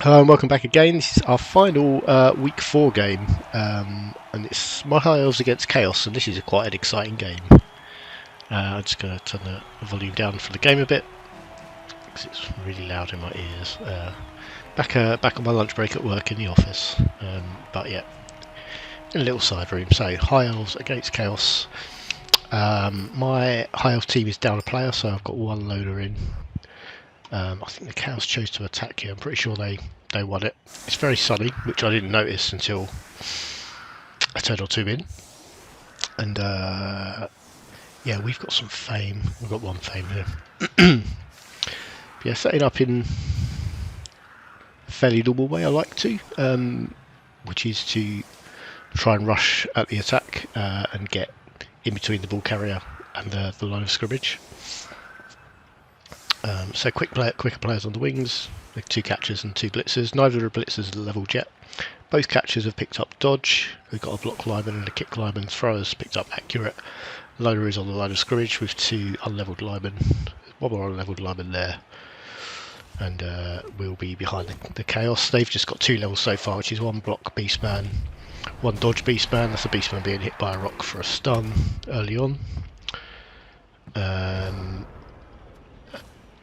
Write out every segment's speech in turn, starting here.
Hello and welcome back again. This is our final week 4 game, and it's my High Elves against Chaos, and this is quite an exciting game. I'm just going to turn the volume down for the game a bit because it's really loud in my ears. Back on my lunch break at work in the office, but yeah, in a little side room. So High Elves against Chaos. My High Elf team is down a player, so I've got one loader in. I think the Chaos chose to attack here. I'm pretty sure they won it. It's very sunny, which I didn't notice until a turn or two in. And yeah, we've got some fame. We've got one fame here. Yeah, setting up in a fairly normal way I like to, which is to try and rush at the attack and get in between the ball carrier and the line of scrimmage. So quicker players on the wings, with 2 catchers and 2 blitzers. Neither of the blitzers are leveled yet. Both catchers have picked up dodge. We've got a block lineman and a kick lineman. Throwers picked up accurate. Loader is on the line of scrimmage with 2 unleveled linemen. One more unleveled lineman there. And we'll be behind the Chaos. They've just got 2 levels so far, which is 1 block beastman, 1 dodge beastman. That's a beastman being hit by a rock for a stun early on.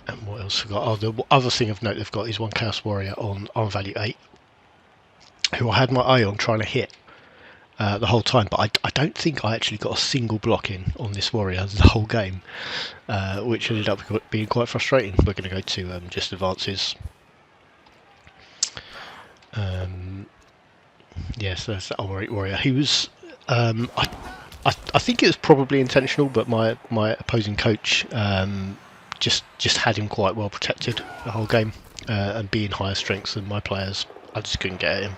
And what else we got? Oh, the other thing of note they've got is 1 Chaos Warrior on value 8, who I had my eye on trying to hit the whole time, but I don't think I actually got a single block in on this warrior the whole game, which ended up being quite frustrating. We're going to go to just advances. Yes, there's that warrior. He was, I think it was probably intentional, but my opposing coach just had him quite well protected the whole game, and being higher strength than my players, I just couldn't get at him.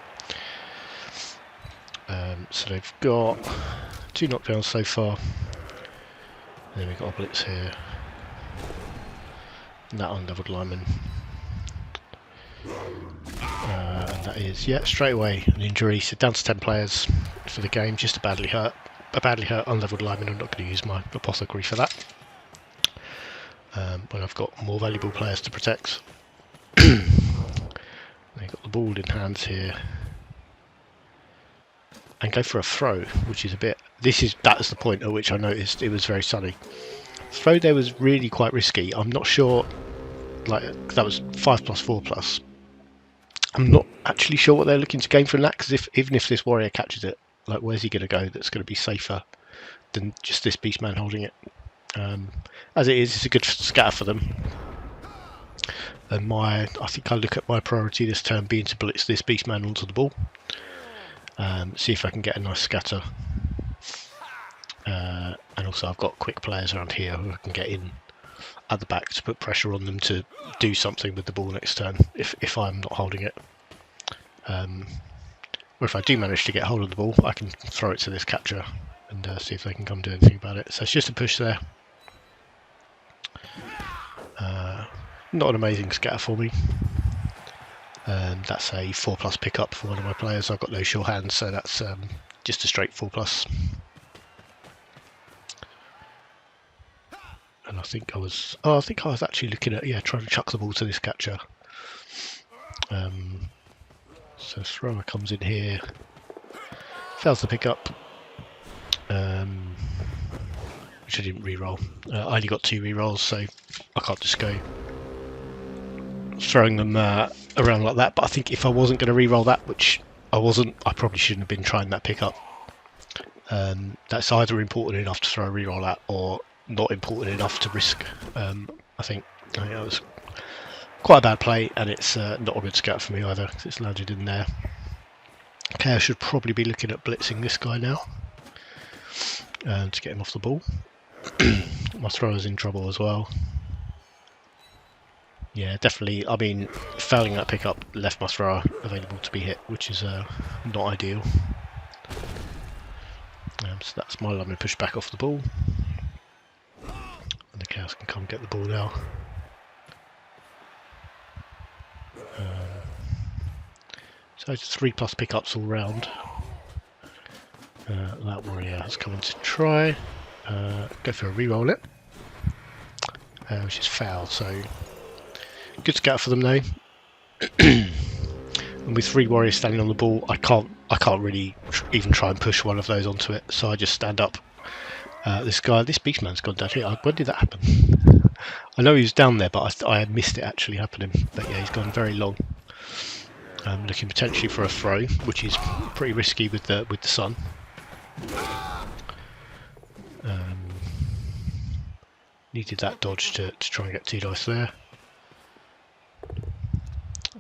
So they've got 2 knockdowns so far. And then we've got a blitz here. And that unleveled lineman. And that is, yeah, straight away an injury. So down to 10 players for the game. Just a badly hurt unleveled lineman. I'm not going to use my apothecary for that. But I've got more valuable players to protect. They've got the ball in hands here. And go for a throw, which is a bit... That's the point at which I noticed it was very sunny. Throw there was really quite risky. I'm not sure... Like, that was 5+, 4+. I'm not actually sure what they're looking to gain from that, because even if this warrior catches it, like, where's he going to go that's going to be safer than just this beastman holding it? As it is, it's a good scatter for them. And I think I look at my priority this turn being to blitz this beastman onto the ball. See if I can get a nice scatter. And also I've got quick players around here who I can get in at the back to put pressure on them to do something with the ball next turn if I'm not holding it. Or if I do manage to get hold of the ball, I can throw it to this catcher and see if they can come do anything about it. So it's just a push there. Not an amazing scatter for me. That's a 4+ pickup for one of my players. I've got no sure hands, so that's just a straight 4+. And I think I was actually looking at trying to chuck the ball to this catcher. So thrower comes in here, fails the pickup, which I didn't re-roll. I only got 2 re-rolls, so I can't just go throwing them around like that. But I think if I wasn't going to re-roll that, which I wasn't, I probably shouldn't have been trying that pickup. That's either important enough to throw a re-roll at, or not important enough to risk. I think it was quite a bad play, and it's not a good scout for me either, because it's landed in there. Okay, I should probably be looking at blitzing this guy now to get him off the ball. My thrower's in trouble as well. Yeah, definitely. I mean, failing that pickup left my thrower available to be hit, which is not ideal. So that's my lineman push back off the ball. And the Chaos can come get the ball now. So it's 3+ pickups all round. That warrior has come in to try. Go for a re-roll it. Which is foul, so good scout for them though. and with 3 warriors standing on the ball, I can't really even try and push one of those onto it, so I just stand up. This beastman's gone down here. When did that happen? I know he was down there, but I missed it actually happening. But yeah, he's gone very long. Looking potentially for a throw, which is pretty risky with the sun. Needed that dodge to try and get 2 dice there.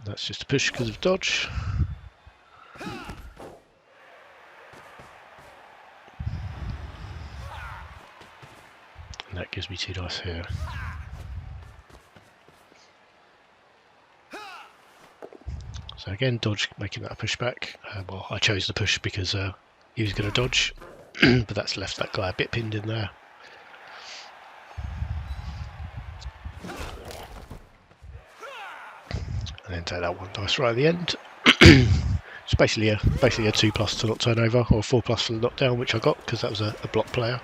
That's just a push because of dodge. And that gives me 2 dice here. So again, dodge, making that a pushback. Well, I chose the push because he was going to dodge, but that's left that guy a bit pinned in there. And then take that 1 dice right at the end. It's basically a 2+ to not turn over, or a 4+ for the knockdown, which I got because that was a block player.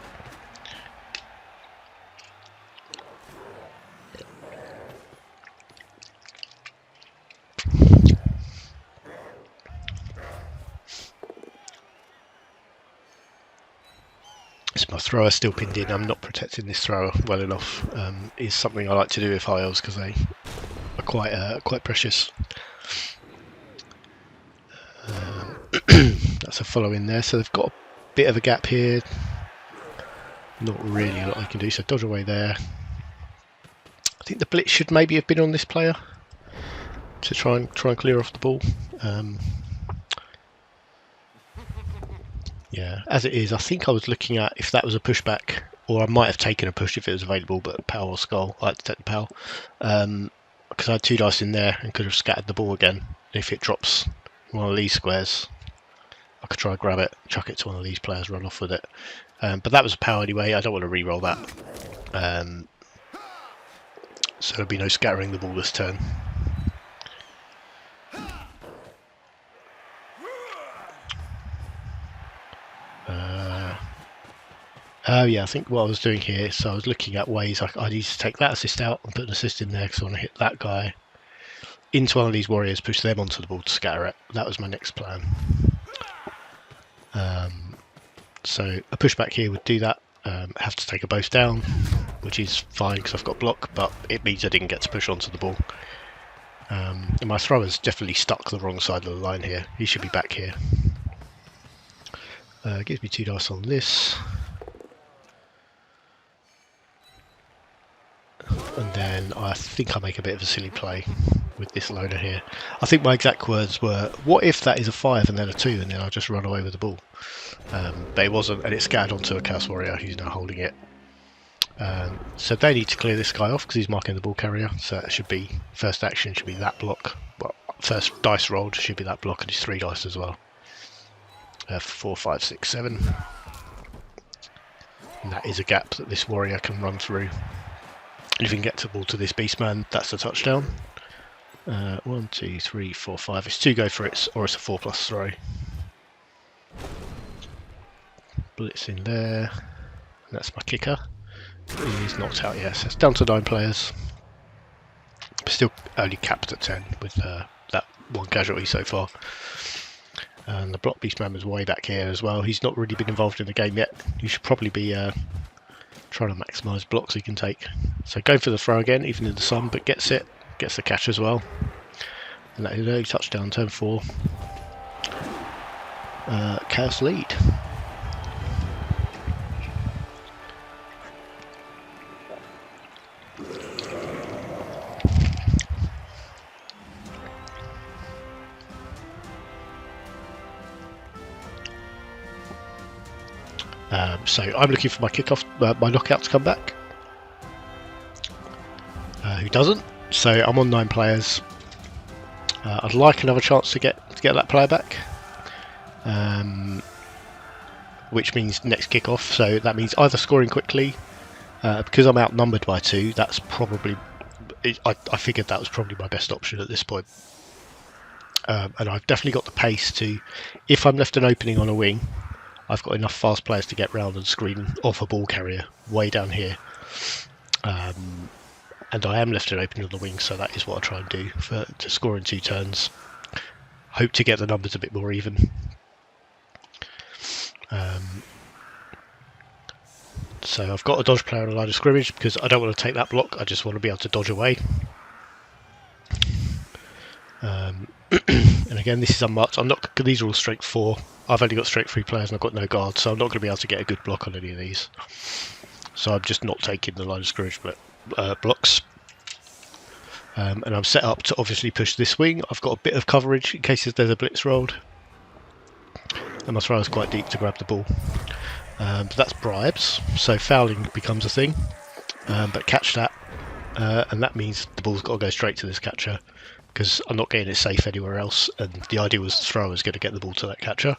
So my thrower still pinned in. I'm not protecting this thrower well enough. Is something I like to do with high elves because they are quite precious. That's a follow in there, so they've got a bit of a gap here. Not really a lot I can do, so dodge away there. I think the blitz should maybe have been on this player to try and clear off the ball. Yeah, as it is, I think I was looking at if that was a pushback, or I might have taken a push if it was available, but power or skull, I like to take the power. Because I had 2 dice in there and could have scattered the ball again. If it drops one of these squares, I could try and grab it, chuck it to one of these players, run off with it. But that was a power anyway, I don't want to re-roll that. So there'll be no scattering the ball this turn. Oh yeah, I think what I was doing here, so I was looking at ways I need to take that assist out and put an assist in there because I want to hit that guy into one of these warriors, push them onto the ball to scatter it. That was my next plan. So a pushback here would do that. Have to take a both down, which is fine because I've got block, but it means I didn't get to push onto the ball. And my thrower's definitely stuck the wrong side of the line here. He should be back here. Gives me 2 dice on this. And then I think I make a bit of a silly play with this loner here. I think my exact words were, what if that is a 5 and then a 2 and then I'll just run away with the ball. But it wasn't, and it scattered onto a Chaos Warrior who's now holding it. So they need to clear this guy off because he's marking the ball carrier, so it should be, first action should be that block. Well, first dice rolled should be that block, and it's 3 dice as well. 4, 5, 6, 7. And that is a gap that this warrior can run through. And if you can get the ball to this beastman, that's a touchdown. 1, 2, 3, 4, 5. It's 2 go for it, or it's a 4+ throw. Blitz in there. And that's my kicker. He's knocked out, yes. It's down to 9 players. Still only capped at 10 with that 1 casualty so far. And the block beastman was way back here as well. He's not really been involved in the game yet. You should probably be trying to maximise blocks he can take. So going for the throw again, even in the sun, but gets it. Gets the catch as well. And that is a touchdown, turn 4. Chaos lead. So I'm looking for my kickoff, my knockout to come back. Who doesn't? So I'm on 9 players. I'd like another chance to get that player back, which means next kickoff. So that means either scoring quickly, because I'm outnumbered by 2. That's probably I figured that was probably my best option at this point. And I've definitely got the pace to, if I'm left an opening on a wing, I've got enough fast players to get round and screen off a ball carrier way down here. And I am left an opening on the wing, so that is what I try and do to score in 2 turns. hope to get the numbers a bit more even. So I've got a dodge player on a line of scrimmage because I don't want to take that block, I just want to be able to dodge away. And again, this is unmarked. These are all strength 4. I've only got strength 3 players and I've got no guard, so I'm not going to be able to get a good block on any of these. So I'm just not taking the line of scrimmage blocks. And I'm set up to obviously push this wing. I've got a bit of coverage in case there's a blitz rolled. And my throw is quite deep to grab the ball. But that's bribes, so fouling becomes a thing. But catch that, and that means the ball's got to go straight to this catcher, because I'm not getting it safe anywhere else, and the idea was the thrower is going to get the ball to that catcher.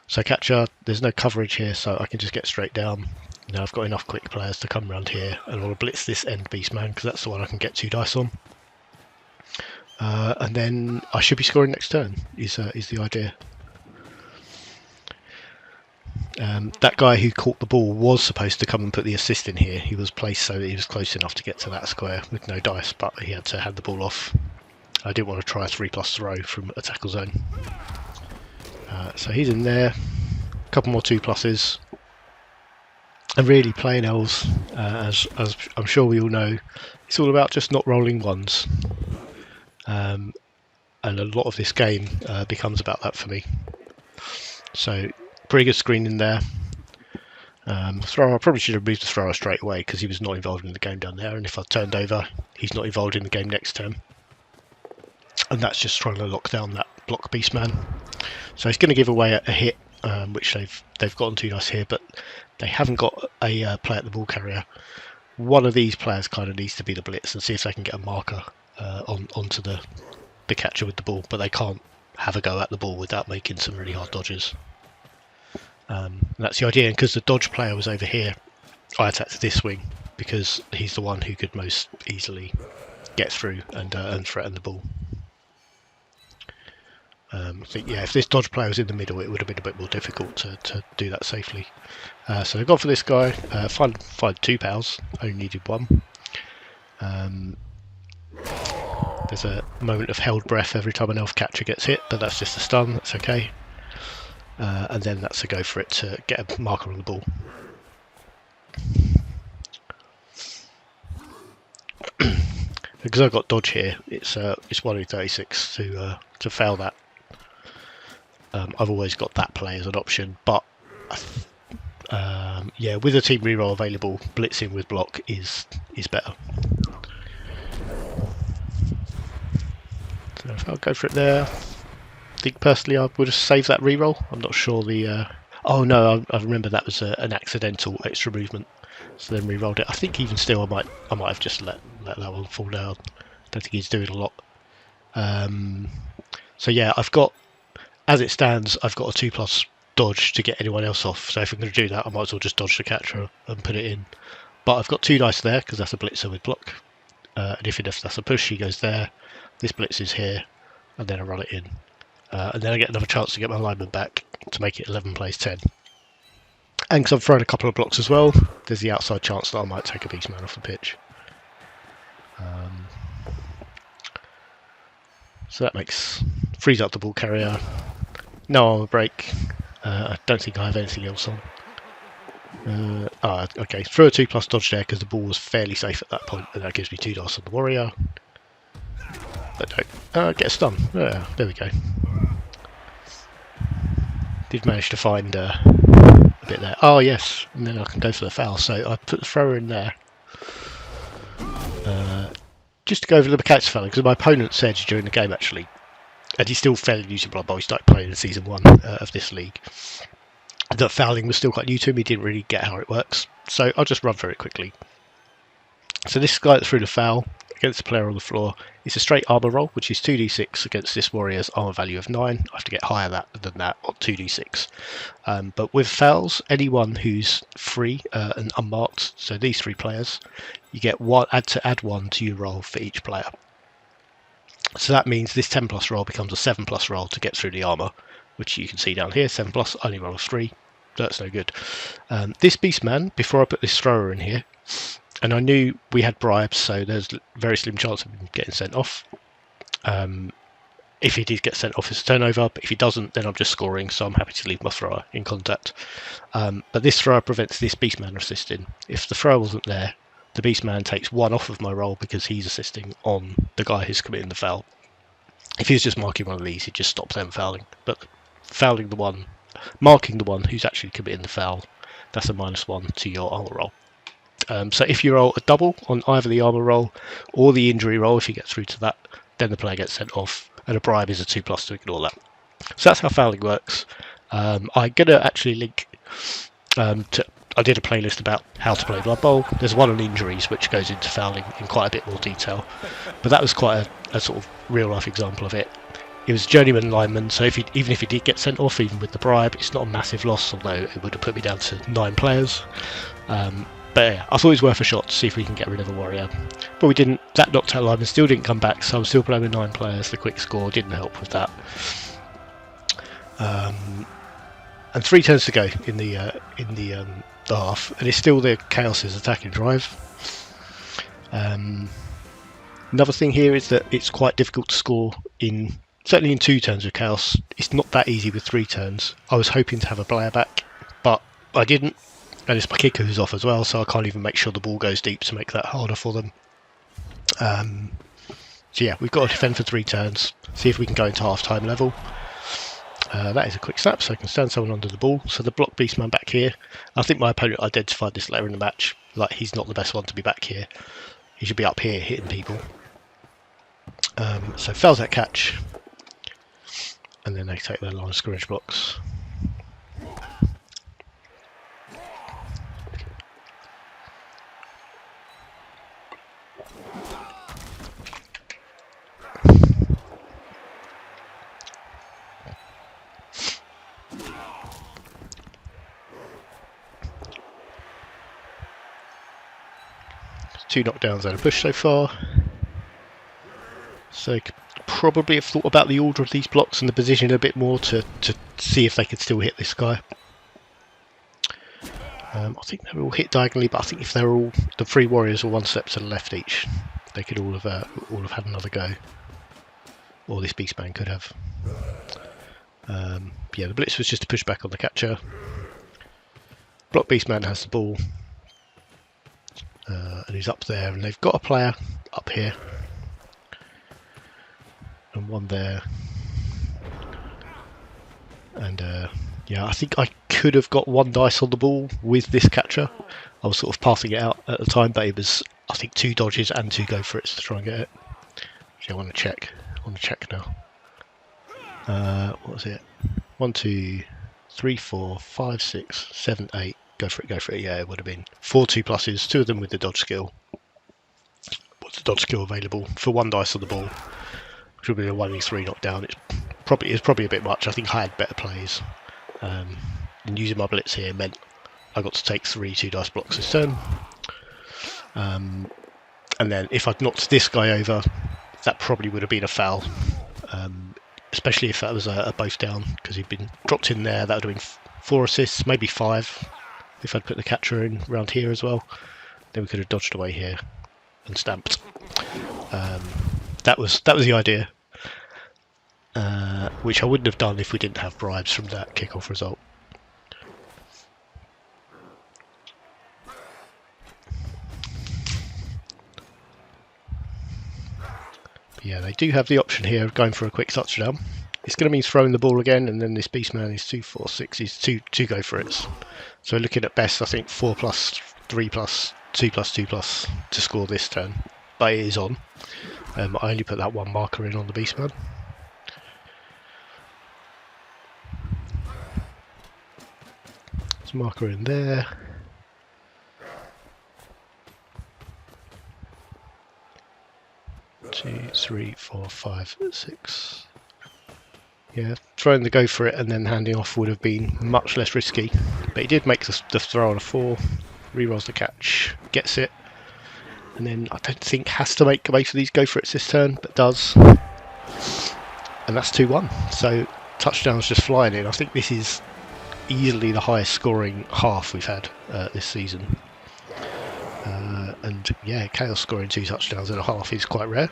So catcher, there's no coverage here, so I can just get straight down. Now I've got enough quick players to come around here, and I want to blitz this end beast man, because that's the one I can get 2 dice on. And then I should be scoring next turn, is the idea. That guy who caught the ball was supposed to come and put the assist in here. He was placed so that he was close enough to get to that square with no dice, but he had to hand the ball off. I didn't want to try a 3+ throw from a tackle zone. So he's in there. A couple more 2+s. And really playing Elves, as I'm sure we all know, it's all about just not rolling ones. And a lot of this game becomes about that for me. So pretty good screen in there. Thrower, I probably should have moved the thrower straight away because he was not involved in the game down there, and if I turned over, he's not involved in the game next turn. And that's just trying to lock down that block beast man. So he's going to give away a hit, which they've gotten 2 dice here, but they haven't got a play at the ball carrier. One of these players kind of needs to be the blitz and see if they can get a marker onto the catcher with the ball, but they can't have a go at the ball without making some really hard dodges. That's the idea, and because the dodge player was over here, I attacked this wing because he's the one who could most easily get through and threaten the ball. I think, yeah, if this dodge player was in the middle, it would have been a bit more difficult to do that safely. So they've gone for this guy. Find 2 pals, only needed 1. There's a moment of held breath every time an elf catcher gets hit, but that's just a stun, that's okay. And then that's a go for it to get a marker on the ball. Because I've got dodge here, it's 1 in 36 to fail that. I've always got that play as an option, but yeah, with a team reroll available, blitzing with block is better. So if I'll go for it there. I think personally I would have saved that reroll. I'm not sure the. Oh no, I remember that was an accidental extra movement, so then re-rolled it. I think even still, I might have just let that one fall down. Don't think he's doing a lot. So yeah, I've got, as it stands, I've got a 2+ dodge to get anyone else off. So if I'm going to do that, I might as well just dodge the catcher and put it in. But I've got 2 dice there because that's a blitzer with block. And if that's a push, he goes there. This blitz is here, and then I run it in. And then I get another chance to get my lineman back to make it 11 plays 10. And because I've thrown a couple of blocks as well, there's the outside chance that I might take a beastman off the pitch. So that frees up the ball carrier. No armor break. I don't think I have anything else on. Okay, throw a 2+ dodge there because the ball was fairly safe at that point, and that gives me 2 dice on the warrior. But don't get a stun. Yeah, there we go. Did manage to find a bit there. Oh yes, and then I can go for the foul. So I put the thrower in there. Just to go over the mechanics of fouling, because my opponent said during the game actually, and he's still fairly new to Blood Bowl, he started playing in season 1 of this league, that fouling was still quite new to him. He didn't really get how it works. So I'll just run through it quickly. So this guy that threw the foul against the player on the floor, it's a straight armor roll, which is 2d6 against this warrior's armor value of 9. I have to get higher than that on 2d6. But with fouls, anyone who's free and unmarked, so these 3 players, you get add 1 to your roll for each player. So that means this 10+ roll becomes a 7+ roll to get through the armor, which you can see down here. 7+, only roll a 3. That's no good. This beastman, before I put this thrower in here, and I knew we had bribes, so there's very slim chance of him getting sent off. if he did get sent off, it's a turnover, but if he doesn't, then I'm just scoring, so I'm happy to leave my thrower in contact. But this thrower prevents this beastman assisting. If the thrower wasn't there, the beastman takes 1 off of my roll because he's assisting on the guy who's committing the foul. If he was just marking one of these, he'd just stop them fouling. But fouling the one, marking the one who's actually committing the foul, that's a -1 to your armor roll. So if you roll a double on either the armor roll or the injury roll, if you get through to that, then the player gets sent off, and a bribe is a 2+ to ignore that. So that's how fouling works. I'm gonna actually link I did a playlist about how to play Blood Bowl. There's one on injuries which goes into fouling in quite a bit more detail, but that was quite a sort of real life example of it. It was journeyman lineman, so even if he did get sent off, even with the bribe, it's not a massive loss, although it would have put me down to 9 players. But yeah, I thought it was worth a shot to see if we can get rid of a warrior. But we didn't. That knocked out lineman still didn't come back, so I'm still playing with 9 players. The quick score didn't help with that. And 3 turns to go in the half, and it's still the Chaos's attacking drive. Another thing here is that it's quite difficult to score certainly in 2 turns with Chaos. It's not that easy with 3 turns. I was hoping to have a player back, but I didn't, and it's my kicker who's off as well, so I can't even make sure the ball goes deep to make that harder for them. So yeah, we've got to defend for 3 turns, see if we can go into half-time level. That is a quick snap, so I can stand someone under the ball. So the block beastman back here. I think my opponent identified this later in the match. Like, he's not the best one to be back here. He should be up here hitting people. So fails that catch, and then they take their line of scrimmage blocks. Two knockdowns and a push so far. So probably have thought about the order of these blocks and the position a bit more to see if they could still hit this guy. I think they were all hit diagonally, but I think if they're all the 3 warriors were 1 step to the left each, they could all have had another go, or this beastman could have. Yeah, the blitz was just a push back on the catcher. Block beastman has the ball. And he's up there, and they've got a player up here and one there, and yeah, I think I could have got 1 dice on the ball with this catcher. I was sort of passing it out at the time, but it was, I think, 2 dodges and 2 go for it to try and get it. Actually, I want to check now. What was it? 1, 2, 3, 4, 5, 6, 7, 8. Go for it. Yeah, it would have been 4 2+, 2 of them with the dodge skill. What's the dodge skill available for 1 dice on the ball? Which would be a 1v3 knockdown. It's probably a bit much. I think I had better plays. And using my blitz here meant I got to take 3 2-dice blocks this turn. And then if I'd knocked this guy over, that probably would have been a foul. Especially if that was a both down, because he'd been dropped in there. That would have been 4 assists, maybe 5. If I'd put the catcher in around here as well, then we could have dodged away here and stamped. That was the idea, which I wouldn't have done if we didn't have bribes from that kickoff result. But yeah, they do have the option here of going for a quick touchdown. It's going to mean throwing the ball again, and then this beastman is 2, 4, 6. He's two go for it. So looking at best, I think 4+, 3+, 2+, 2+ to score this turn. But it is on. I only put that 1 marker in on the beastman. There's a marker in there. Two, 3, 4, 5, 6. Yeah, throwing the go for it and then handing off would have been much less risky, but he did make the throw on a 4, rerolls the catch, gets it, and then I don't think has to make both of these go for it this turn, but does, and that's 2-1. So touchdowns just flying in. I think this is easily the highest scoring half we've had this season, and yeah, Chaos scoring 2 touchdowns in a half is quite rare.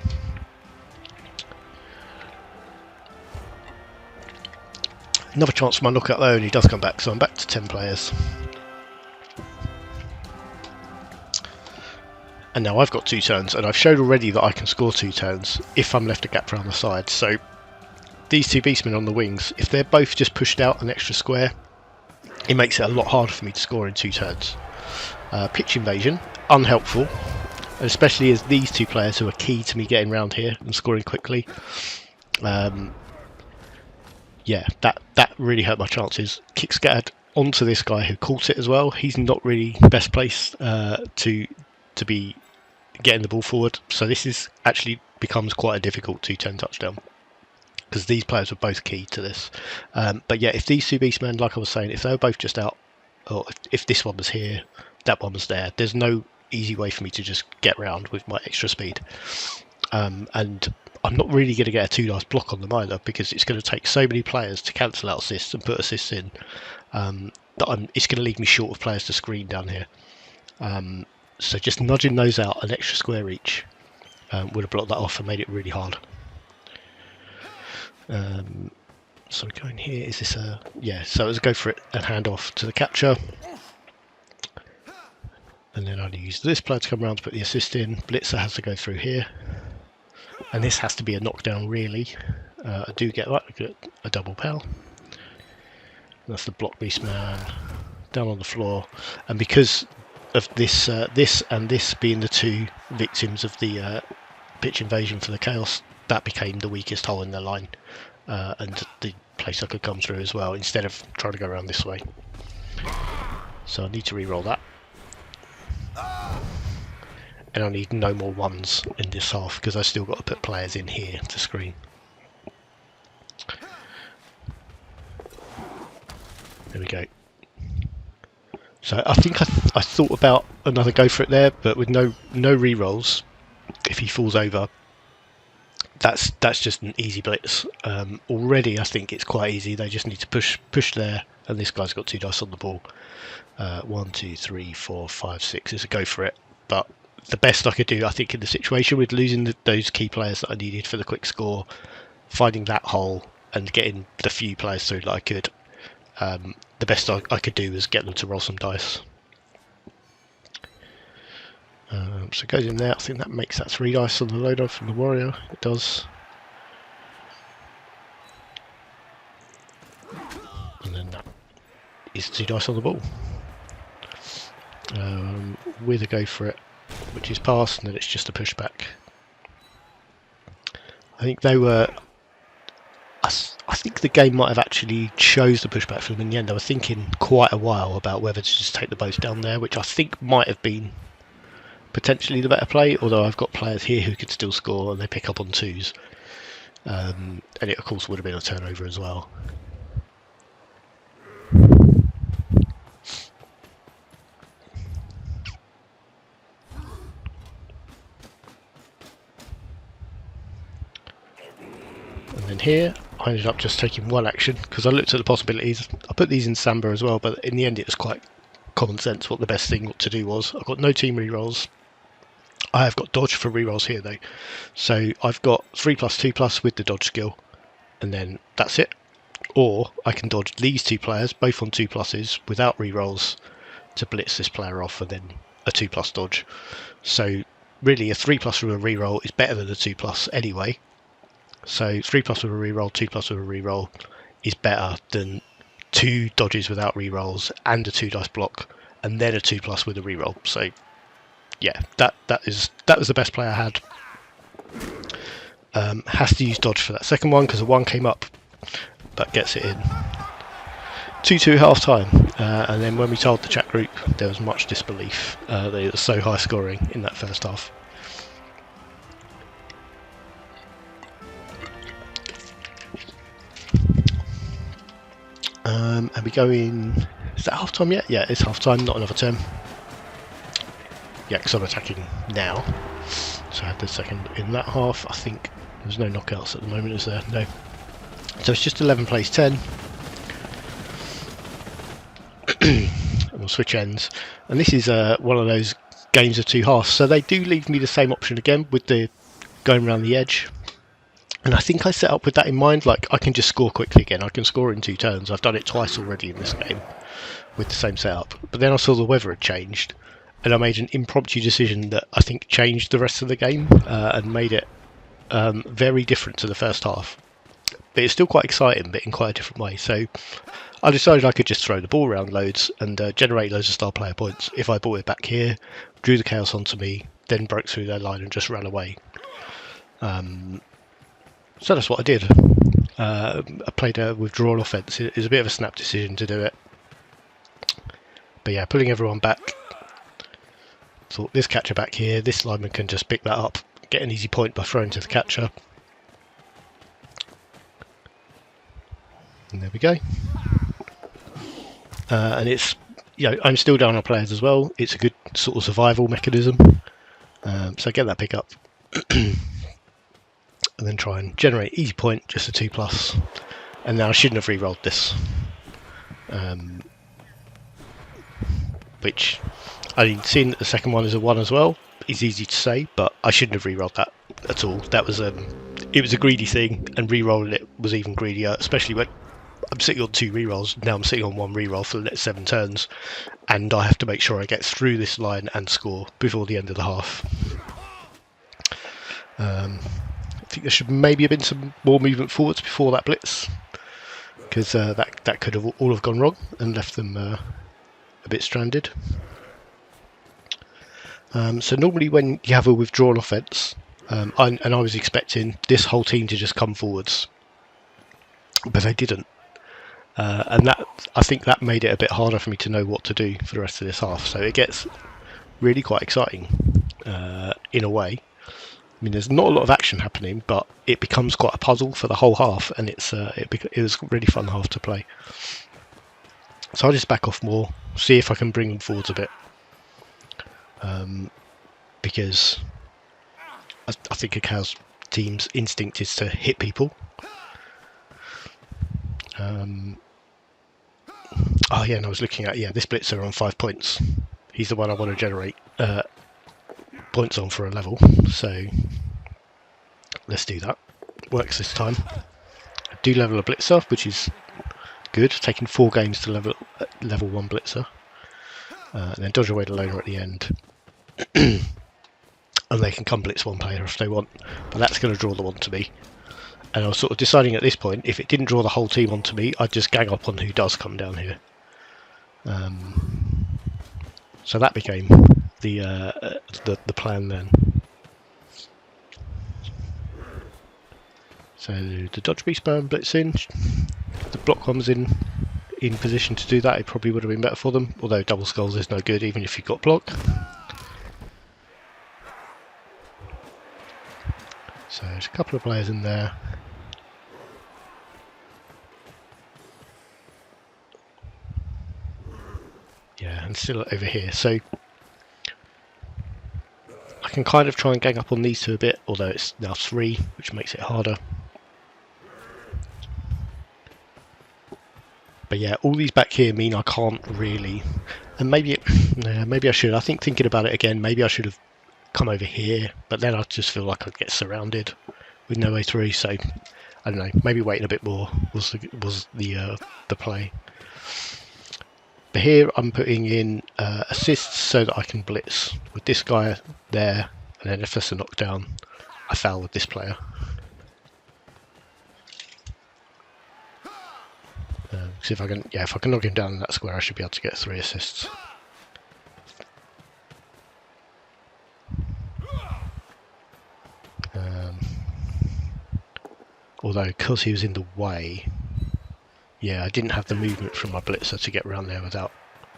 Another chance for my knockout though, and he does come back, so I'm back to 10 players. And now I've got 2 turns, and I've showed already that I can score 2 turns if I'm left a gap around the side. So these 2 beastmen on the wings, if they're both just pushed out an extra square, it makes it a lot harder for me to score in 2 turns. Pitch invasion, unhelpful, especially as these 2 players who are key to me getting around here and scoring quickly. Yeah, that really hurt my chances. Kick scattered onto this guy who caught it as well. He's not really best placed to be getting the ball forward, so this is actually becomes quite a difficult 2-turn touchdown because these players were both key to this. But yeah, if these 2 beastmen, like I was saying, if they were both just out, or if this one was here, that one was there, there's no easy way for me to just get round with my extra speed. And I'm not really going to get a 2 dice block on them either, because it's going to take so many players to cancel out assists and put assists in that it's going to leave me short of players to screen down here. So just nudging those out an extra square each would have blocked that off and made it really hard. So going here, is this a... yeah, so let's go for it and hand off to the capture. And then I'll use this player to come around to put the assist in. Blitzer has to go through here. And this has to be a knockdown really. I do get a double pal. That's the block beast man down on the floor. And because of this this and this being the 2 victims of the pitch invasion for the chaos, that became the weakest hole in their line, and the place I could come through as well instead of trying to go around this way. So I need to re-roll that, and I need no more 1s in this half because I've still got to put players in here to screen. There we go. So I think I thought about another go for it there, but with no re-rolls, if he falls over, that's just an easy blitz. Already I think it's quite easy. They just need to push there, and this guy's got 2 dice on the ball. 1, 2, 3, 4, 5, 6 is a go for it. But the best I could do, I think, in the situation with losing those key players that I needed for the quick score, finding that hole and getting the few players through that I could, the best I could do was get them to roll some dice. So it goes in there. I think that makes that 3 dice on the loader from the warrior. It does. And then that is 2 dice on the ball. With a go for it, which is passed, and then it's just a pushback. I think they were... I think the game might have actually chose the pushback for them in the end. I was thinking quite a while about whether to just take the boats down there, which I think might have been potentially the better play, although I've got players here who could still score and they pick up on 2s. And it of course would have been a turnover as well. And then here I ended up just taking 1 action because I looked at the possibilities. I put these in Samba as well, but in the end it was quite common sense what the best thing to do was. I've got no team rerolls. I have got dodge for rerolls here though, so I've got 3+, 2+ with the dodge skill, and then that's it. Or I can dodge these 2 players both on 2+s without rerolls to blitz this player off, and then a 2+ dodge. So really a 3+ with a reroll is better than a 2+ anyway. So 3+ with a reroll, 2+ with a reroll is better than 2 dodges without rerolls and a 2 dice block and then a 2+ with a reroll. So yeah, that was the best play I had. Has to use dodge for that second one because a 1 came up, but gets it in. 2-2 half time, and then when we told the chat group, there was much disbelief. They were so high scoring in that first half. And we go in. Is that half time yet? Yeah, it's half time, not another turn. Yeah, because I'm attacking now. So I had the second in that half. I think there's no knockouts at the moment, is there? No. So it's just 11 plays 10. And we'll switch ends. And this is one of those games of 2 halves. So they do leave me the same option again with the going around the edge. And I think I set up with that in mind, like I can just score quickly again. I can score in 2 turns. I've done it twice already in this game with the same setup. But then I saw the weather had changed, and I made an impromptu decision that I think changed the rest of the game and made it very different to the first half. But it's still quite exciting, but in quite a different way. So I decided I could just throw the ball around loads and generate loads of star player points if I brought it back here, drew the chaos onto me, then broke through their line and just ran away. So that's what I did. I played a withdrawal offence. It was a bit of a snap decision to do it. But yeah, pulling everyone back. Thought this catcher back here, this lineman can just pick that up, get an easy point by throwing to the catcher. And there we go. And it's, I'm still down on players as well. It's a good sort of survival mechanism. So get that pick up. And then try and generate easy point, just a 2+. And now I shouldn't have re-rolled this. Which, I mean, seeing that the second one is a 1 as well, is easy to say, but I shouldn't have re-rolled that at all. That was it was a greedy thing, and re-rolling it was even greedier, especially when I'm sitting on 2 re-rolls. Now I'm sitting on 1 re-roll for the next 7 turns, and I have to make sure I get through this line and score before the end of the half. I think there should maybe have been some more movement forwards before that blitz, because that could have all have gone wrong and left them a bit stranded. So normally when you have a withdrawal offence, and I was expecting this whole team to just come forwards, but they didn't. And that, I think that made it a bit harder for me to know what to do for the rest of this half. So it gets really quite exciting in a way. I mean, there's not a lot of action happening, but it becomes quite a puzzle for the whole half, and it was a really fun half to play. So I'll just back off more, see if I can bring them forwards a bit, because I think a Chaos team's instinct is to hit people. Oh yeah, and I was looking at this blitzer on 5 points. He's the one I want to generate points on for a level, so let's do that. Works this time. I do level a blitzer, which is good, taking 4 games to level 1 blitzer, and then dodge away the loner at the end. And they can come blitz 1 player if they want, but that's going to draw them onto me. And I was sort of deciding at this point, if it didn't draw the whole team onto me, I'd just gang up on who does come down here. So that became the plan then. So the dodge beast burn blitz in. The block one's in position to do that. It probably would have been better for them, although double skulls is no good even if you've got block. So there's a couple of players in there. Yeah, and still over here. So I can kind of try and gang up on these 2 a bit, although it's now 3, which makes it harder. But yeah, all these back here mean I can't really, and maybe I should. I think thinking about it again, maybe I should have come over here, but then I just feel like I'd get surrounded with no way through. So I don't know. Maybe waiting a bit more was the play. But here I'm putting in assists so that I can blitz with this guy there, and then if there's a knockdown, I foul with this player. So if I can knock him down in that square, I should be able to get 3 assists. Although, because he was in the way, I didn't have the movement from my blitzer to get around there without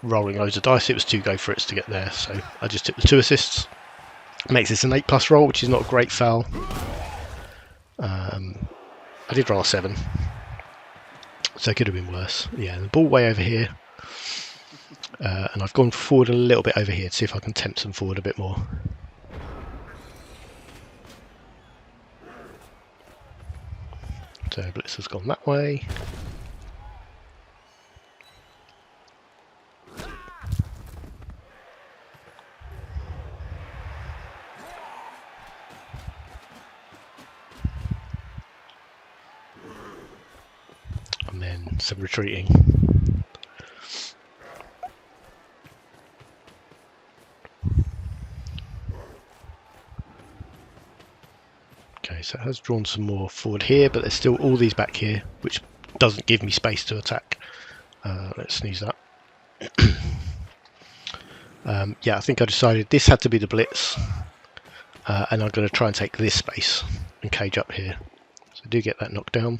rolling loads of dice. It was 2 go for it to get there, so I just took the 2 assists. Makes this an 8+ roll, which is not a great foul. I did roll a 7. So it could have been worse. Yeah, the ball way over here. And I've gone forward a little bit over here to see if I can tempt them forward a bit more. So blitzer's gone that way. then some retreating. Okay, so it has drawn some more forward here, but there's still all these back here, which doesn't give me space to attack. Let's sneeze that. Yeah, I think I decided this had to be the blitz, and I'm going to try and take this space and cage up here. So I do get that knockdown.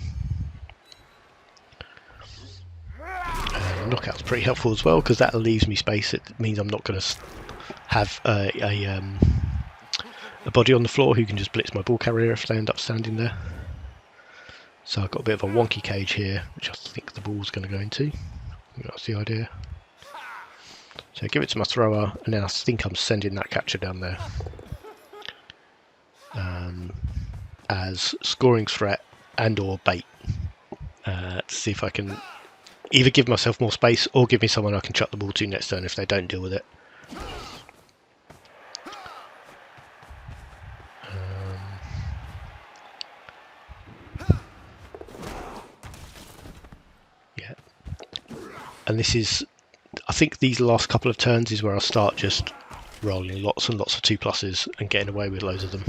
Knockout's pretty helpful as well, because that leaves me space. It means I'm not going to have a body on the floor who can just blitz my ball carrier if they end up standing there. So I've got a bit of a wonky cage here, which I think the ball's going to go into. I think that's the idea. So I give it to my thrower, and then I think I'm sending that catcher down there as scoring threat and or bait, to see if I can either give myself more space or give me someone I can chuck the ball to next turn if they don't deal with it. Yeah, and this is, I think these last couple of turns is where I'll start just rolling lots and lots of 2+s and getting away with loads of them.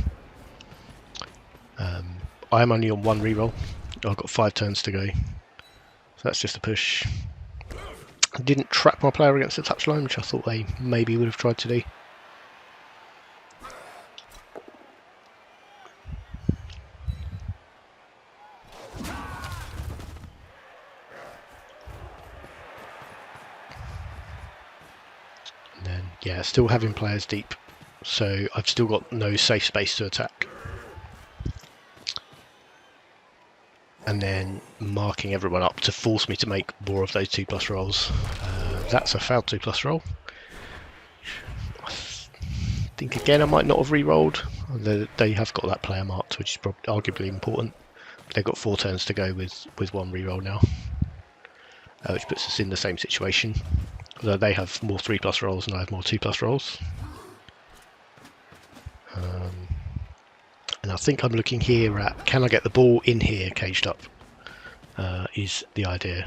I am only on one reroll. I've got 5 turns to go, so that's just a push. I didn't trap my player against the touchline, which I thought they maybe would have tried to do. And then, yeah, still having players deep, so I've still got no safe space to attack. And then marking everyone up to force me to make more of those 2+ rolls. That's a failed 2+ roll. I think again I might not have re-rolled. They have got that player marked, which is arguably important. They've got 4 turns to go with 1 re-roll now, which puts us in the same situation. Although they have more 3+ rolls and I have more 2+ rolls. And I think I'm looking here at, can I get the ball in here caged up, is the idea.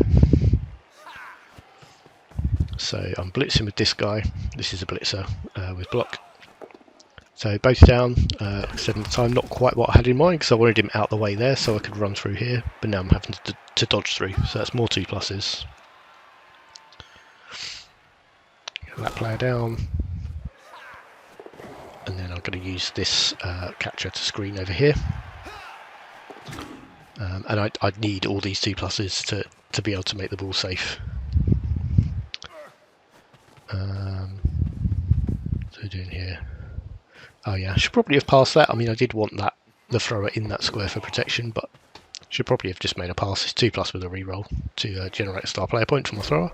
So I'm blitzing with this guy. This is a blitzer with block. So both down, like I said at the time, not quite what I had in mind, because I wanted him out the way there so I could run through here, but now I'm having to dodge through, so that's more 2+s. Get that player down. And then I'm going to use this catcher to screen over here. And I'd need all these 2+s to be able to make the ball safe. So we're doing here. Oh yeah, I should probably have passed that. I mean, I did want the thrower in that square for protection, but should probably have just made a pass. It's 2+ with a reroll to generate a star player point for my thrower,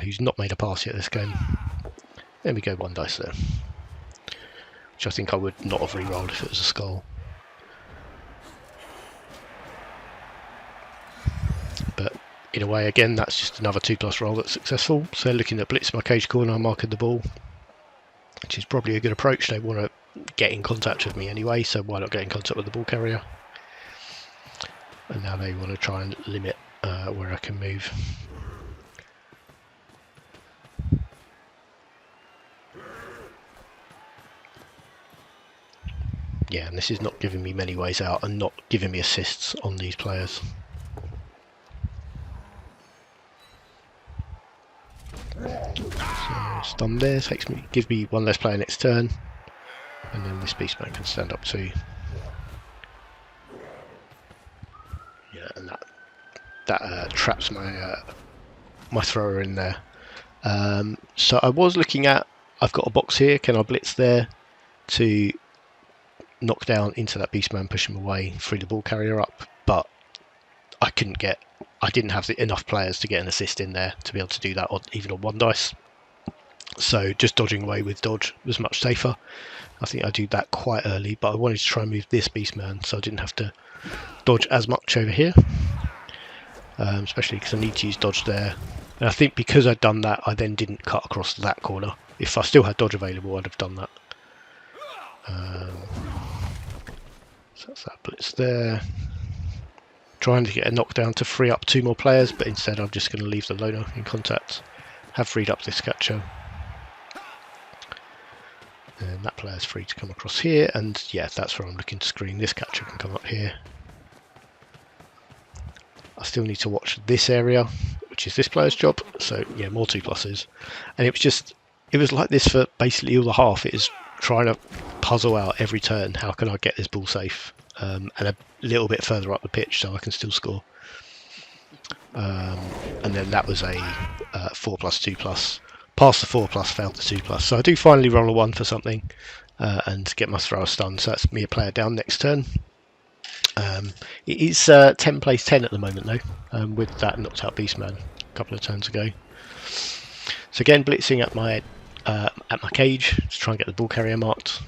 who's not made a pass yet this game. There we go, 1 dice there. Which I think I would not have re-rolled if it was a skull. But in a way, again, that's just another 2+ roll that's successful. So looking at blitz my cage corner, I'm marking the ball, which is probably a good approach. They want to get in contact with me anyway, so why not get in contact with the ball carrier? And now they want to try and limit where I can move. Yeah, and this is not giving me many ways out and not giving me assists on these players. So stun there, gives me 1 less player next turn, and then this beastman can stand up too. Yeah, and that traps my thrower in there. So I was looking at, I've got a box here, can I blitz there to knock down into that beastman, push him away, free the ball carrier up, but I didn't have enough players to get an assist in there to be able to do that even on 1 dice. So just dodging away with dodge was much safer. I think I do that quite early, but I wanted to try and move this beastman so I didn't have to dodge as much over here, especially because I need to use dodge there. And I think because I'd done that, I then didn't cut across that corner. If I still had dodge available, I'd have done that. So that's that blitz there. trying to get a knockdown to free up 2 more players, but instead I'm just going to leave the loner in contact. Have freed up this catcher. And that player's free to come across here, and yeah, that's where I'm looking to screen. This catcher can come up here. I still need to watch this area, which is this player's job, so yeah, more 2+s. And it was like this for basically all the half. It is trying to puzzle out every turn, how can I get this ball safe, and a little bit further up the pitch so I can still score. And then that was a 4+, 2+. Passed the 4+, failed the 2+. So I do finally roll a 1 for something and get my thrower stunned. So that's me a player down next turn. It is 10 plays 10 at the moment though, with that knocked out Beastman a couple of turns ago. So again, blitzing at my cage to try and get the ball carrier marked.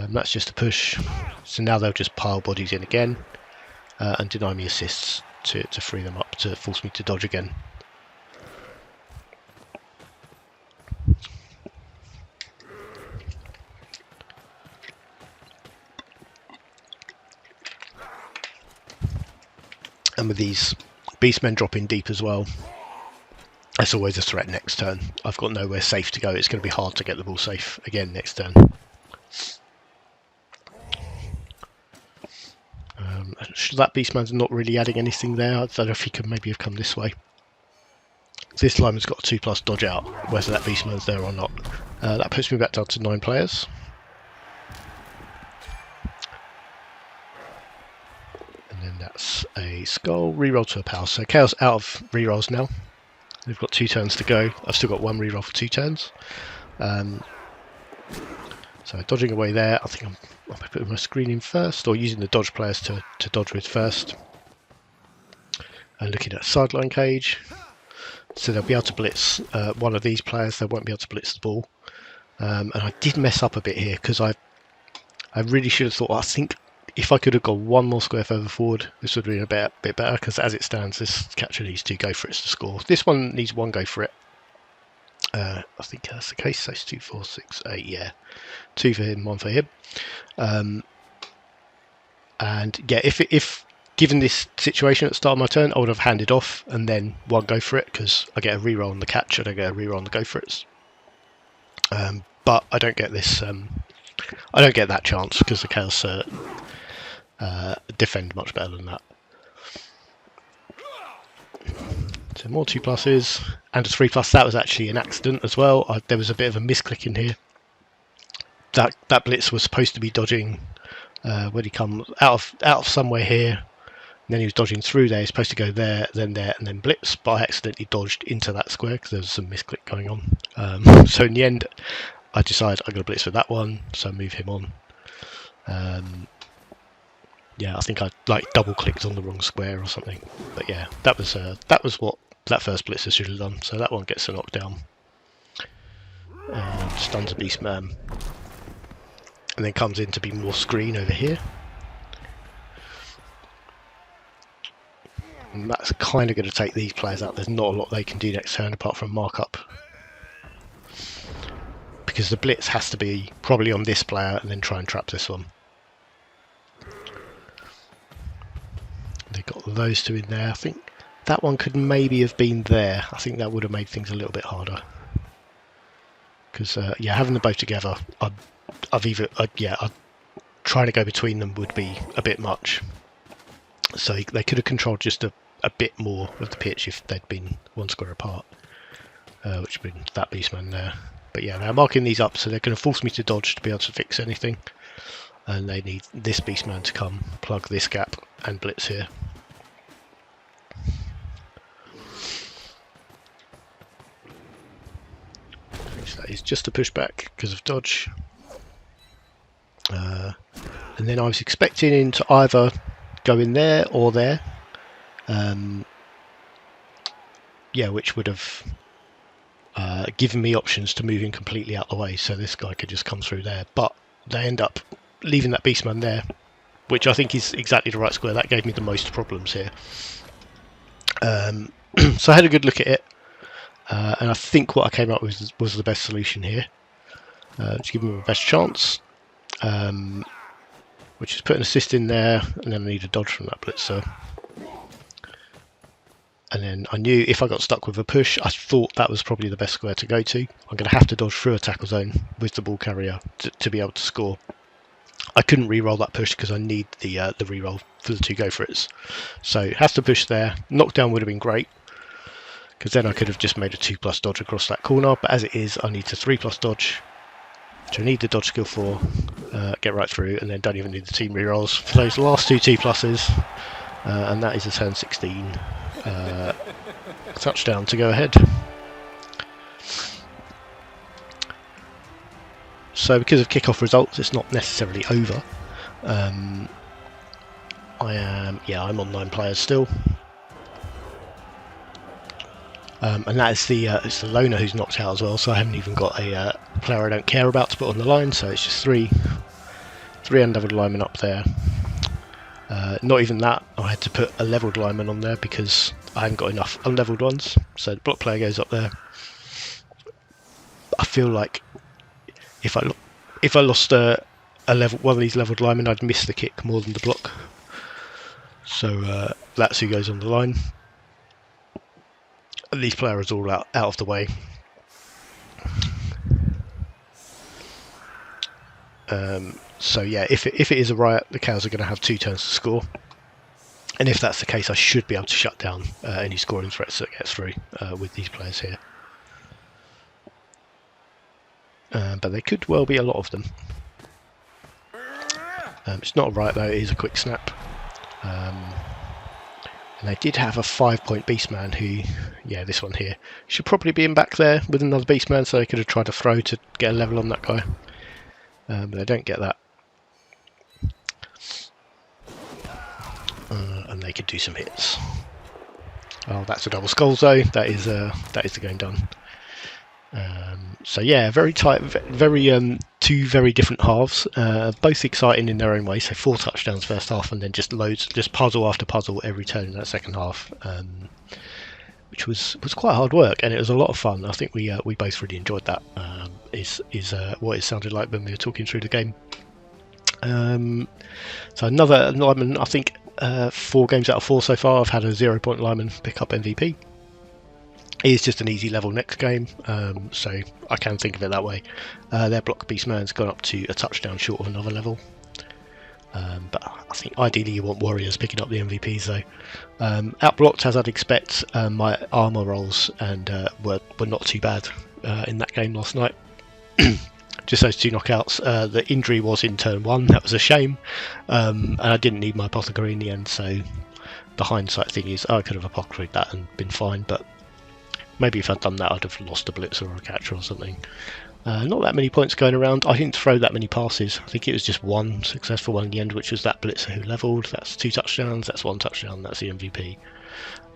That's just a push. So now they'll just pile bodies in again and deny me assists to free them up, to force me to dodge again. And with these beastmen dropping deep as well, that's always a threat next turn. I've got nowhere safe to go. It's going to be hard to get the ball safe again next turn. That beastman's not really adding anything there. I don't know if he could maybe have come this way. This lineman's got a 2+ dodge out, whether that beastman's there or not. That puts me back down to 9 players. And then that's a skull, reroll to a power. So Chaos out of rerolls now. We've got 2 turns to go. I've still got 1 reroll for 2 turns. So dodging away there, I think I'm putting my screen in first, or using the dodge players to dodge with first. And looking at sideline cage. So they'll be able to blitz one of these players, they won't be able to blitz the ball. And I did mess up a bit here, because I really should have thought, I think if I could have gone 1 more square further forward, this would have been a bit better, because as it stands, this catcher needs 2 go for it to score. This one needs 1 go for it. I think that's the case, so it's 2, 4, 6, 8, yeah. 2 for him, 1 for him. And yeah, if given this situation at the start of my turn, I would have handed off and then 1 go for it, because I get a reroll on the catch and I get a reroll on the go for it. But I don't get this. I don't get that chance, because the Chaos defend much better than that. So more 2+s and a 3+. That was actually an accident as well. There was a bit of a misclick in here. That blitz was supposed to be dodging when he comes out of somewhere here. And then he was dodging through there. He's supposed to go there, and then blitz. But I accidentally dodged into that square because there was some misclick going on. So in the end, I decided I'm going to blitz with that one. So I move him on. Yeah, I think I double clicked on the wrong square or something. But yeah, that was what that first blitzer should have done. So that one gets a knockdown. Stuns a beastman. And then comes in to be more screen over here. And that's kind of going to take these players out. There's not a lot they can do next turn apart from markup. Because the blitz has to be probably on this player and then try and trap this one. They've got those 2 in there. I think that one could maybe have been there. I think that would have made things a little bit harder. Because yeah, having them both together, trying to go between them would be a bit much. So they could have controlled just a bit more of the pitch if they'd been 1 square apart, which would have been that beastman there. But yeah, they're marking these up, so they're going to force me to dodge to be able to fix anything. And they need this beastman to come, plug this gap, and blitz here. So that is just a pushback because of dodge. And then I was expecting him to either go in there or there. Yeah, which would have given me options to move him completely out the way, so this guy could just come through there. But they end up leaving that beastman there, which I think is exactly the right square. That gave me the most problems here. So I had a good look at it, and I think what I came up with was the best solution here. To give him the best chance, which is put an assist in there, and then I need a dodge from that blitzer. And then I knew if I got stuck with a push, I thought that was probably the best square to go to. I'm going to have to dodge through a tackle zone with the ball carrier to be able to score. I couldn't re-roll that push because I need the re-roll for the 2 go for it's. So have to push there. Knockdown would have been great because then I could have just made a 2+ dodge across that corner. But as it is, I need to 3+ dodge, which I need the dodge skill for. Get right through, and then don't even need the team re-rolls for those last 2 2+s. And that is a turn 16 touchdown to go ahead. So because of kickoff results, it's not necessarily over. I'm on 9 players still, and that is it's the loner who's knocked out as well. So I haven't even got a player I don't care about to put on the line. So it's just three unleveled linemen up there. Not even that. I had to put a leveled lineman on there because I hadn't got enough unleveled ones. So the block player goes up there. I feel like if I lost one of these leveled linemen, I'd miss the kick more than the block. So that's who goes on the line. And these players are all out of the way. So yeah, if it is a riot, the cows are going to have 2 turns to score. And if that's the case, I should be able to shut down any scoring threats that gets through with these players here. But there could well be a lot of them. It's not a riot though, it is a quick snap. And they did have a 5-point beastman who, yeah, this one here, should probably be in back there with another beastman, so they could have tried to throw to get a level on that guy. But they don't get that. And they could do some hits. Oh, that's a double skulls though. That is the game done. So yeah, very tight, very 2 very different halves, both exciting in their own way. So 4 touchdowns first half, and then just puzzle after puzzle every turn in that second half, which was quite hard work, and it was a lot of fun. I think we both really enjoyed that. Is what it sounded like when we were talking through the game. So another lineman, I think 4 games out of 4 so far, I've had a 0-point lineman pick up MVP. It is just an easy level next game, so I can think of it that way. Their block beastman's gone up to a touchdown short of another level. But I think ideally you want warriors picking up the MVPs though. Outblocked as I'd expect. My armour rolls and were not too bad in that game last night. Just those 2 knockouts. The injury was in turn 1, that was a shame, and I didn't need my apothecary in the end, so the hindsight thing is I could have apothecaried that and been fine, but maybe if I'd done that I'd have lost a blitzer or a catcher or something. Not that many points going around. I didn't throw that many passes. I think it was just 1 successful one in the end, which was that blitzer who levelled. That's 2 touchdowns, that's 1 touchdown, that's the MVP.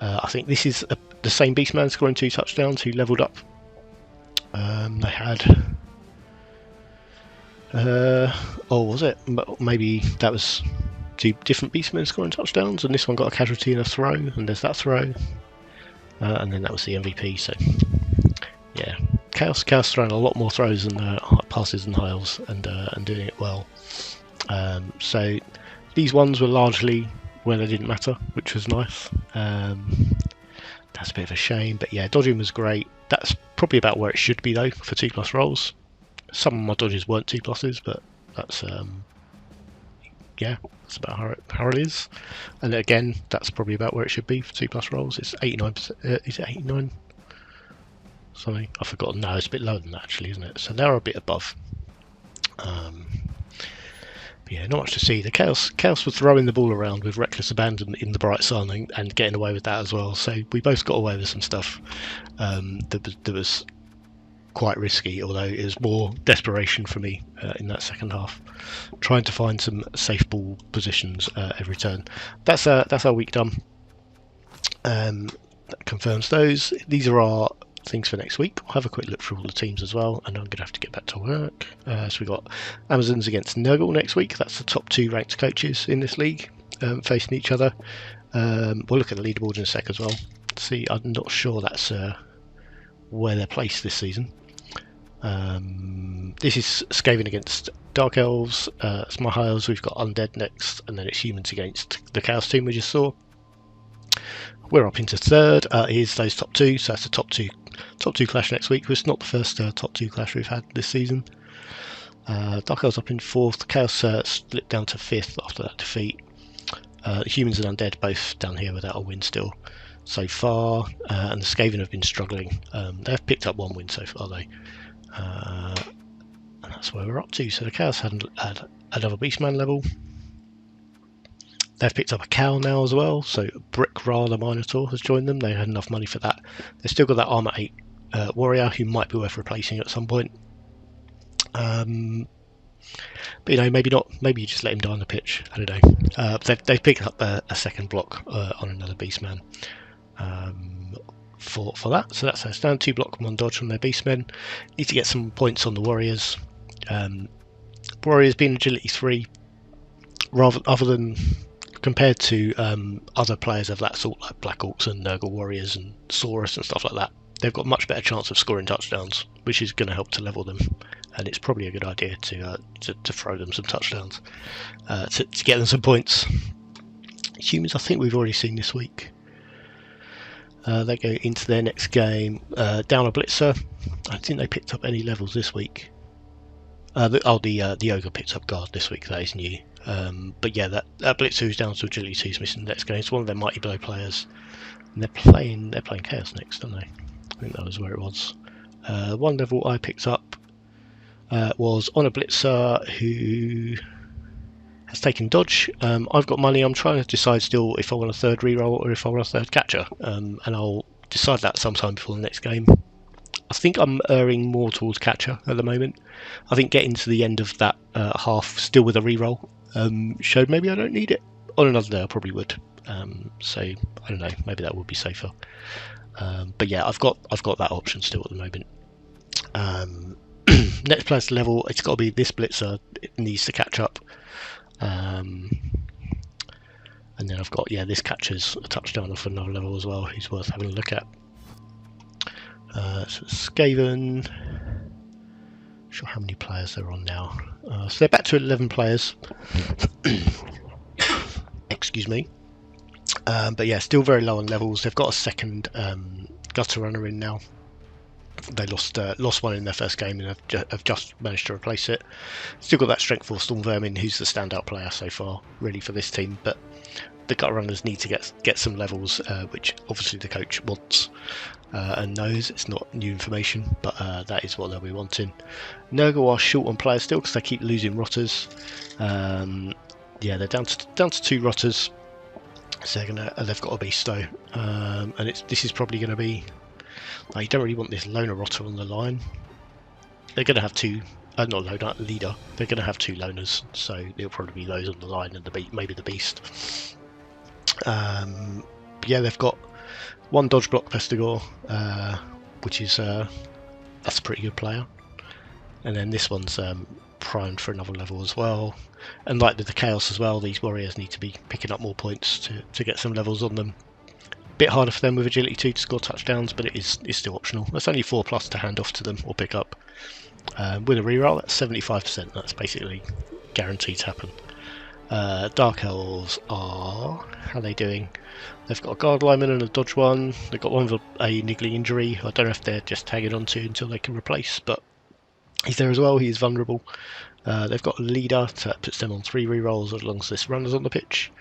I think this is the same beastman scoring 2 touchdowns who levelled up. They had... was it? Maybe that was 2 different beastmen scoring touchdowns, and this one got a casualty and a throw, and there's that throw. And then that was the MVP, so yeah, Chaos throwing a lot more throws and passes than Hiles, and doing it well. So these ones were largely where they didn't matter, which was nice. That's a bit of a shame, but yeah, dodging was great. That's probably about where it should be though for 2+ rolls. Some of my dodges weren't 2+s, but that's yeah, that's about how it is. And again, that's probably about where it should be for 2+ rolls. It's 89%. Is it 89? Something I've forgotten now. It's a bit lower than that actually, isn't it? So they're a bit above. But yeah, not much to see. The Chaos were throwing the ball around with reckless abandon in the bright sun and getting away with that as well. So we both got away with some stuff that was quite risky, although it was more desperation for me in that second half, trying to find some safe ball positions every turn. That's our week done. That confirms those. These are our things for next week. I'll have a quick look through all the teams as well, and I'm going to have to get back to work. So we've got Amazons against Nurgle next week. That's the top 2 ranked coaches in this league facing each other. We'll look at the leaderboard in a sec as well. See, I'm not sure that's where they're placed this season. This is Skaven against Dark Elves. It's my Hiles. We've got Undead next, and then it's Humans against the Chaos team we just saw. we're up into third. Here's those top two, so that's the top two clash next week. It's not the first top two clash we've had this season. Dark Elves up in fourth. Chaos slipped down to fifth after that defeat. Humans and Undead both down here without a win still so far, and the Skaven have been struggling. They've picked up one win so far though, and that's where we're up to. So the Chaos had another Beastman level. They've picked up a cow now as well, so Brick Ra the Minotaur has joined them. They had enough money for that. They've still got that Armour 8 warrior who might be worth replacing at some point. But you know, maybe not. Maybe you just let him die on the pitch. I don't know. They've picked up a second block on another Beastman for that. So that's how it's down. 2 block, 1 dodge on their Beastmen. Need to get some points on the Warriors. Warriors being agility 3, other than compared to other players of that sort, like Black Orcs and Nurgle Warriors and Saurus and stuff like that. They've got much better chance of scoring touchdowns, which is going to help to level them. And it's probably a good idea to throw them some touchdowns to get them some points. Humans, I think we've already seen this week. They go into their next game down a Blitzer. I think they picked up any levels this week. The Ogre picked up Guard this week. That is new. But yeah, that Blitzer who's down to Agility 2 is missing the next game. It's one of their Mighty Blow players. And they're playing Chaos next, aren't they? I think that was where it was. One level I picked up was on a Blitzer who has taken Dodge. I've got money. I'm trying to decide still if I want a third reroll or if I want a third catcher, and I'll decide that sometime before the next game. I think I'm erring more towards catcher at the moment. I think getting to the end of that half still with a reroll showed maybe I don't need it. On another day I probably would. So I don't know. Maybe that would be safer. But yeah, I've got that option still at the moment. Next player's level, it's got to be this Blitzer. It needs to catch up. And then I've got, yeah, this catcher's a touchdown off another level as well. He's worth having a look at. So Skaven. Not sure how many players they're on now. So they're back to 11 players. Excuse me. But yeah, still very low on levels. They've got a second gutter runner in now. They lost one in their first game and have just managed to replace it. Still got that strength 4 Storm Vermin, who's the standout player so far, really, for this team. But the gutter runners need to get some levels, which obviously the coach wants and knows. It's not new information, but that is what they'll be wanting. Nurgle are short on players still because they keep losing rotters. Yeah, they're down to 2 rotters. So they've got a beast though, and this is probably going to be. You don't really want this loner rotter on the line. They're going to have 2, not loner, leader. They're going to have 2 loners, so there'll probably be those on the line and maybe the beast. Yeah, they've got 1 dodge block Pestigore, which is that's a pretty good player. And then this one's primed for another level as well. And like with the Chaos as well, these warriors need to be picking up more points to get some levels on them. Bit harder for them with agility 2 to score touchdowns, but it's still optional. That's only 4+ to hand off to them or pick up. With a reroll, that's 75%. That's basically guaranteed to happen. Dark Elves how are they doing? They've got a guard lineman and a dodge one. They've got one with a niggly injury. I don't know if they're just tagging on to until they can replace, but he's there as well. He is vulnerable. They've got a leader that puts them on 3 rerolls as long as this runner's on the pitch.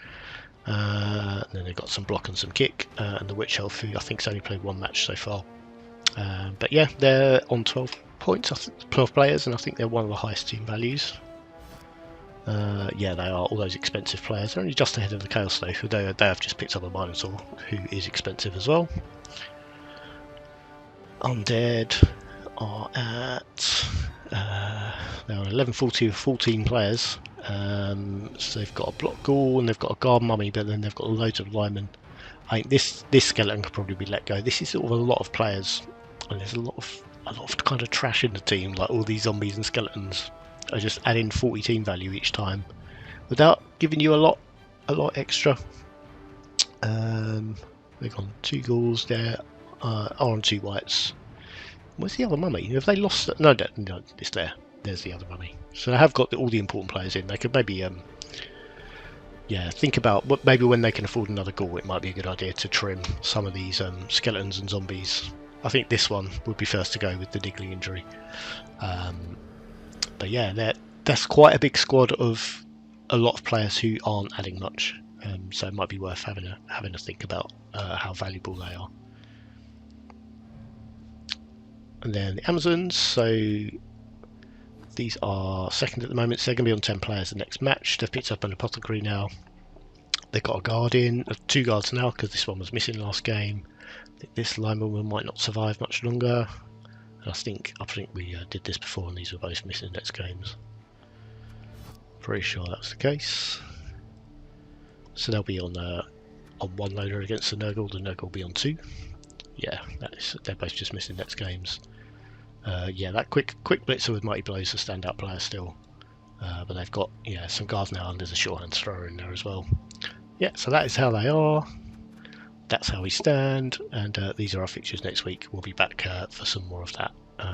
And then they've got some block and some kick, and the Witch Elf, who I think's only played 1 match so far. But yeah, they're on 12 points, 12 players, and I think they're one of the highest team values. Yeah, they are all those expensive players. They're only just ahead of the Chaos though, who they have just picked up a Minotaur, who is expensive as well. Undead are at there are 11, 14 players. So they've got a block ghoul and they've got a guard mummy, but then they've got loads of linemen. I think this skeleton could probably be let go. This is sort of a lot of players, and there's a lot of kind of trash in the team. Like all these zombies and skeletons are just adding 40 team value each time, without giving you a lot extra. They've got 2 ghouls there, on 2 whites. Where's the other mummy? Have they lost it? No, it's there. There's the other mummy. So they have got all the important players in. They could maybe yeah, think about what maybe when they can afford another Gaul, it might be a good idea to trim some of these skeletons and zombies. I think this one would be first to go with the niggling injury. But yeah, that's quite a big squad of a lot of players who aren't adding much. So it might be worth having a think about how valuable they are. And then the Amazons, so these are second at the moment, so they're going to be on 10 players the next match. They've picked up an apothecary now. They've got a guard in, 2 guards now because this one was missing last game. I think this lineman might not survive much longer. And I think we did this before and these were both missing next games. Pretty sure that's the case. So they'll be on one loader against the Nurgle will be on 2. Yeah, they're both just missing next games. Yeah, that quick blitzer with Mighty Blows is a standout player still. But they've got some guards now and there's a shorthand thrower in there as well. Yeah, so that is how they are. That's how we stand, and these are our fixtures next week. We'll be back for some more of that.